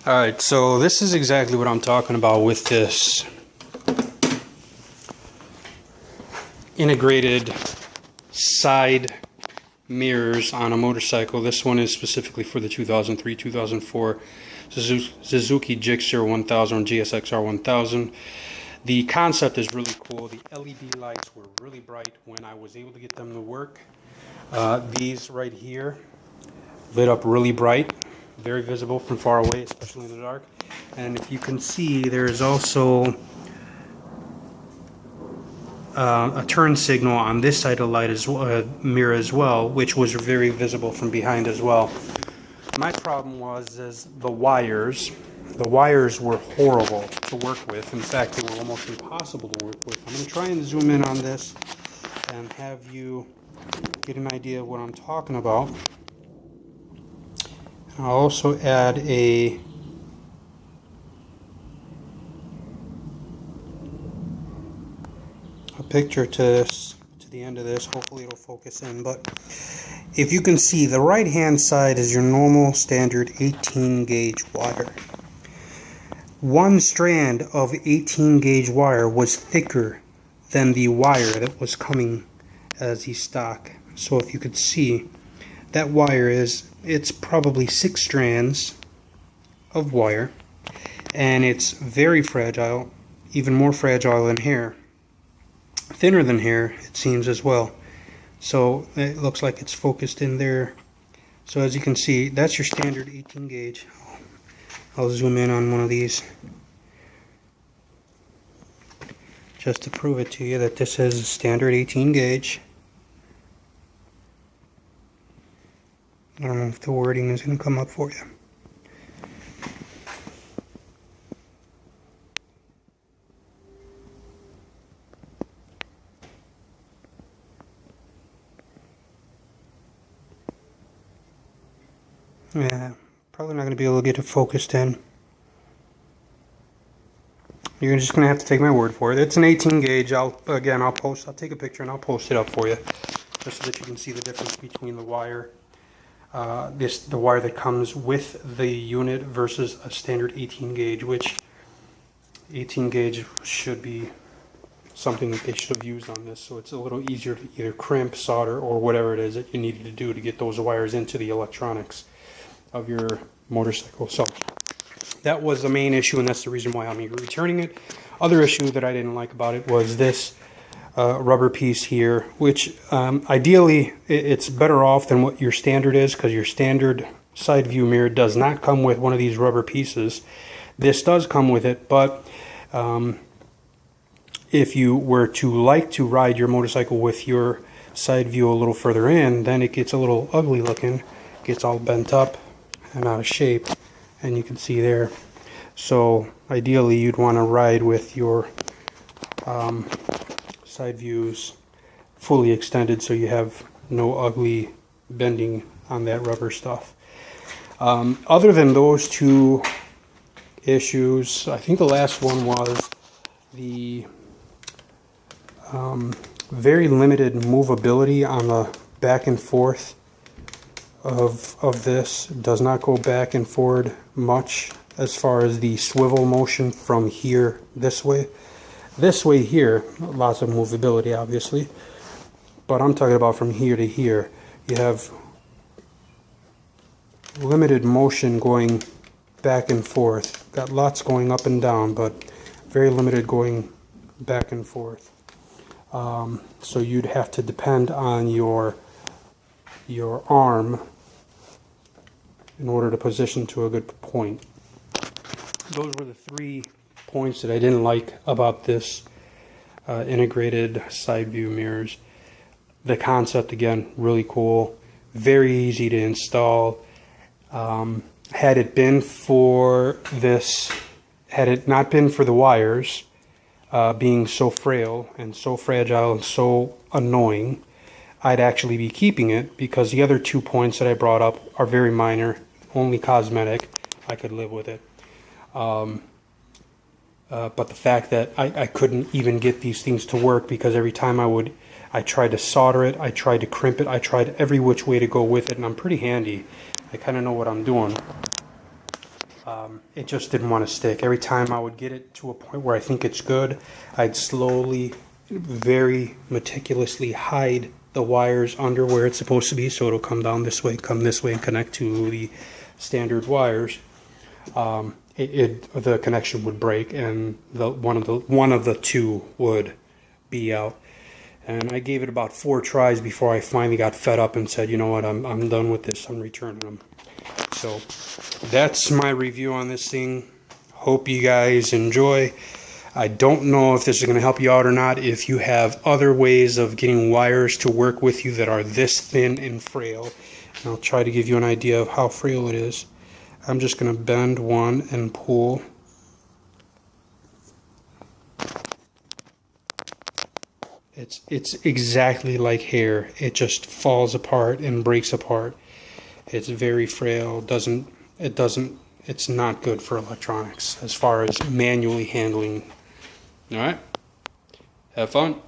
Alright, so this is exactly what I'm talking about with this integrated side mirrors on a motorcycle. This one is specifically for the 2003-2004 Suzuki Gixxer 1000 GSX-R 1000. The concept is really cool. The LED lights were really bright when I was able to get them to work. These right here lit up really bright, very visible from far away, especially in the dark. And if you can see, there is also a turn signal on this side of the light as well, mirror as well, which was very visible from behind as well. My problem was the wires. The wires were horrible to work with. In fact, they were almost impossible to work with. I'm going to try and zoom in on this and have you get an idea of what I'm talking about. I'll also add a picture to this, to the end of this. Hopefully it'll focus in. But if you can see, the right hand side is your normal standard 18 gauge wire. One strand of 18 gauge wire was thicker than the wire that was coming as the stock. So if you could see, that wire it's probably 6 strands of wire, and it's very fragile, even more fragile than hair, thinner than hair it seems as well. So it looks like it's focused in there. So as you can see, that's your standard 18 gauge. I'll zoom in on one of these just to prove it to you that this is a standard 18 gauge. I don't know if the wording is going to come up for you. Yeah, probably not going to be able to get it focused in. You're just going to have to take my word for it. It's an 18 gauge. I'll take a picture and I'll post it up for you, just so that you can see the difference between the wire, the wire that comes with the unit versus a standard 18 gauge, which 18 gauge should be something that they should have used on this, so it's a little easier to either crimp, solder, or whatever it is that you needed to do to get those wires into the electronics of your motorcycle. So that was the main issue, and that's the reason why I'm returning it. Other issue that I didn't like about it was this rubber piece here, which ideally it's better off than what your standard is, because your standard side view mirror does not come with one of these rubber pieces. This does come with it, but if you were to like to ride your motorcycle with your side view a little further in, then it gets a little ugly looking, gets all bent up and out of shape, and you can see there. So ideally you'd want to ride with your side views fully extended, so you have no ugly bending on that rubber stuff. Other than those two issues, I think the last one was the very limited movability on the back and forth of this. It does not go back and forward much as far as the swivel motion from here this way. This way here, lots of movability obviously, but I'm talking about from here to here. You have limited motion going back and forth. Got lots going up and down, but very limited going back and forth. So you'd have to depend on your arm in order to position to a good point. Those were the 3 points that I didn't like about this integrated side view mirrors. The concept, again, really cool, very easy to install. Had it been for this, had it not been for the wires being so frail and so fragile and so annoying, I'd actually be keeping it, because the other 2 points that I brought up are very minor, only cosmetic. I could live with it. But the fact that I couldn't even get these things to work, because every time I tried to solder it, I tried to crimp it, I tried every which way to go with it, and I'm pretty handy. I kind of know what I'm doing. it just didn't want to stick. Every time I would get it to a point where I think it's good, I'd slowly, very meticulously hide the wires under where it's supposed to be, so it'll come down this way, come this way, and connect to the standard wires. The connection would break, and one of the two would be out. And I gave it about 4 tries before I finally got fed up and said, you know what, I'm done with this. I'm returning them. So that's my review on this thing. Hope you guys enjoy. I don't know if this is going to help you out or not. If you have other ways of getting wires to work with you that are this thin and frail, and I'll try to give you an idea of how frail it is. I'm just going to bend one and pull. It's exactly like hair. It just falls apart and breaks apart. It's very frail. It's not good for electronics as far as manually handling. All right. Have fun.